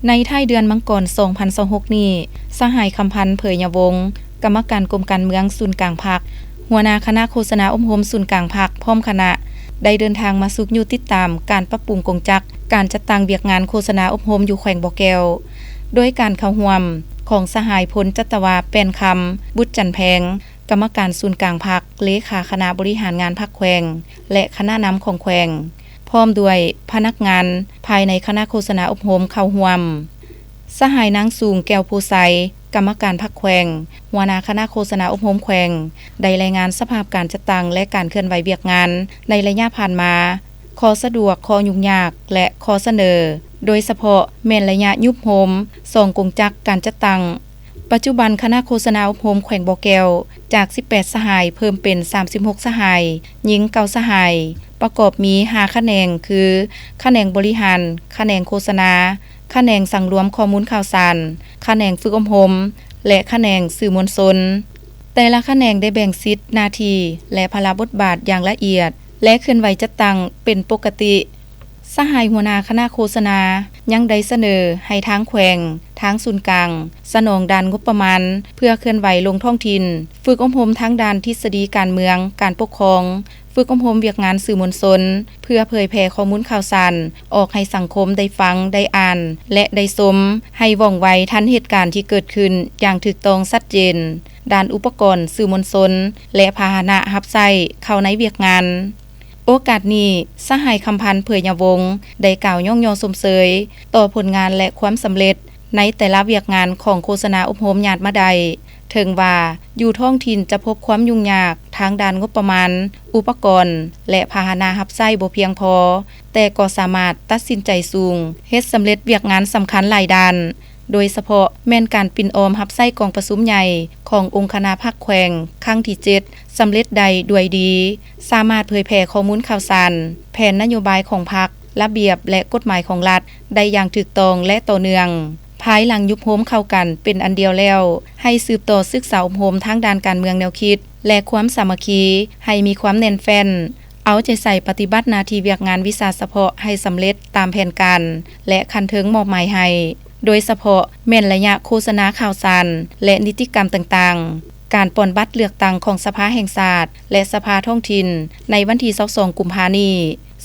ในท้ายเดือนมังกร2026นี้สหายคำพันธ์เผยยวงศ์กรรมการกรมการเมืองศูนย์กลางพรรคหัวหน้าคณะโฆษณาอบรมศูนย์กลางพรรคพร้อมคณะได้เดินทางมาสุกอยู่ติดตามการปรับปรุงกงจักรการจัดตั้งเวียกงานโฆษณาอบรมอยู่แขวงบ่อแก้วโดยการเข้าร่วมของสหายพลจัตวาแป้นคำบุตรจันแพงกรรมการศูนย์กลางพรรคเลขาคณะบริหารงานพรรคแขวงและคณะนำของแขวงพร้อมด้วยพนักงานภายในคณะโฆษณาอบรมเข้าร่วมสหายนางสูงแก้วโพไซกรรมการพรรคแขวงหัวหน้าคณะโฆษณาอบรมแขวงได้รายงานสภาพการจัดตั้งและการเคลื่อนไหวเวียกงานในระยะผ่านมาข้อสะดวกข้อยุ่งยากและข้อเสนอโดยเฉพาะแม่นระยะยุบโฮมส่งกงจักรการจัดตั้งปัจจุบันคณะโฆษณาอบรมแขวงบ่อแก้วจาก18สหายเพิ่มเป็น36สหายหญิง9สหายประกอบมี5แขนงคือแขนงบริหารแขนงโฆษณาแขนงสั่งรวมข้อมูลข่าวสารแขนงฝึกอบรมและแขนงสื่อมวลชนแต่ละแขนงได้แบ่งสิทธิหน้าที่และภาระบทบาทอย่างละเอียดและเคลื่อนไหวจัดตั้งเป็นปกติสหายหัวหน้าคณะโฆษณายังได้เสนอให้ทางแขวงทางศูนย์กลางสนองด้านงบประมาณเพื่อเคลื่อนไหวลงท้องถิ่นฝึกอบรมทั้งด้านทฤษฎีการเมืองการปกครองฝึกอบรมเวียกงานสื่อมวลชนเพื่อเผยแพร่ข้อมูลข่าวสารออกให้สังคมได้ฟังได้อ่านและได้ชมให้ว่องไวทันเหตุการณ์ที่เกิดขึ้นอย่างถูกต้องชัดเจนด้านอุปกรณ์สื่อมวลชนและพาหนะรับใช้เข้าในเวียกงานโอกาสนี้สหายคำพันธ์เผยยวงศ์ได้กล่าวย่องยอสมเสยต่อผลงานและความสำเร็จในแต่ละเวียกงานของโฆษณาอบรมญาติมาใดถึงว่าอยู่ท้องถิ่นจะพบความยุ่งยากทางด้านงบประมาณอุปกรณ์และพาหนะรับใช้บ่เพียงพอแต่ก็สามารถตัดสินใจสูงเฮ็ดสำเร็จเวียกงานสำคัญหลายด้านโดยเฉพาะแม่นการปิ่นออมรับใช้กองประชุมใหญ่ขององค์คณะพรรคแขวงครั้งที่7สำเร็จได้ด้วยดีสามารถเผยแพร่ข้อมูลข่าวสารแผนนโยบายของพรรคระเบียบและกฎหมายของรัฐได้อย่างถูกต้องและต่อเนื่องภายหลังยุบโฮมเข้ากันเป็นอันเดียวแล้วให้สืบต่อศึกษาอบรมทางด้านการเมืองแนวคิดและความสามัคคีให้มีความแน่นแฟ้นเอาใจใส่ปฏิบัติหน้าที่เวียกงานวิชาเฉพาะให้สำเร็จตามแผนการและคันเทิงมอบหมายให้โดยเฉพาะแม่นระยะโฆษณาข่าวสารและนิติกรรมต่างๆการปอนบัตรเลือกตั้งของสภาแห่งชาติและสภาท้องถิ่นในวันที่22กุมภาพันธ์นี้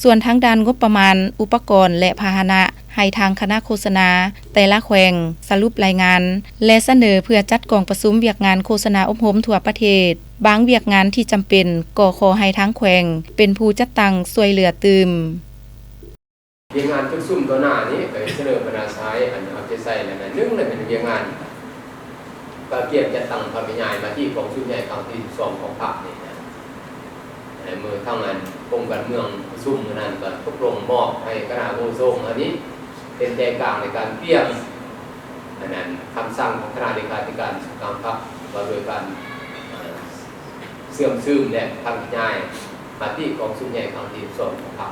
ส่วนทางด้านงบประมาณอุปกรณ์และพาหนะให้ทางคณะโฆษณาแต่ละแขวงสรุปรายงานและเสนอเพื่อจัดกองประชุมเวียกงานโฆษณาอบรมทั่วประเทศบางเวียกงานที่จำเป็นก็ขอให้ทางแขวงเป็นผู้จัดตั้งช่วยเหลือตืมเวียกงานซุ่มตัวหน้านี้เคยเสนอปัญหาใช้อันเอาใจใส่นั่นน่ะนึงเลยเป็นเวียกงานก็เกี่ยวจะตั้งพระวิญญาณมาที่กองชุดใหญ่ครั้งที่2ของพรรคนี่นะเมื่อทั้งนั้นกรมการเมืองซุ่มนั้นก็ตกลงมอบให้คณะผู้ทรงอันนี้เป็นใจกลางในการเปลี่ยนอันนั้นคำสั่งของคณะเลขาธิการกลางพรรคว่าโดยการเสื่อมซึมและทางวิญญาณมาที่กองชุดใหญ่ครั้งที่2ของพรรค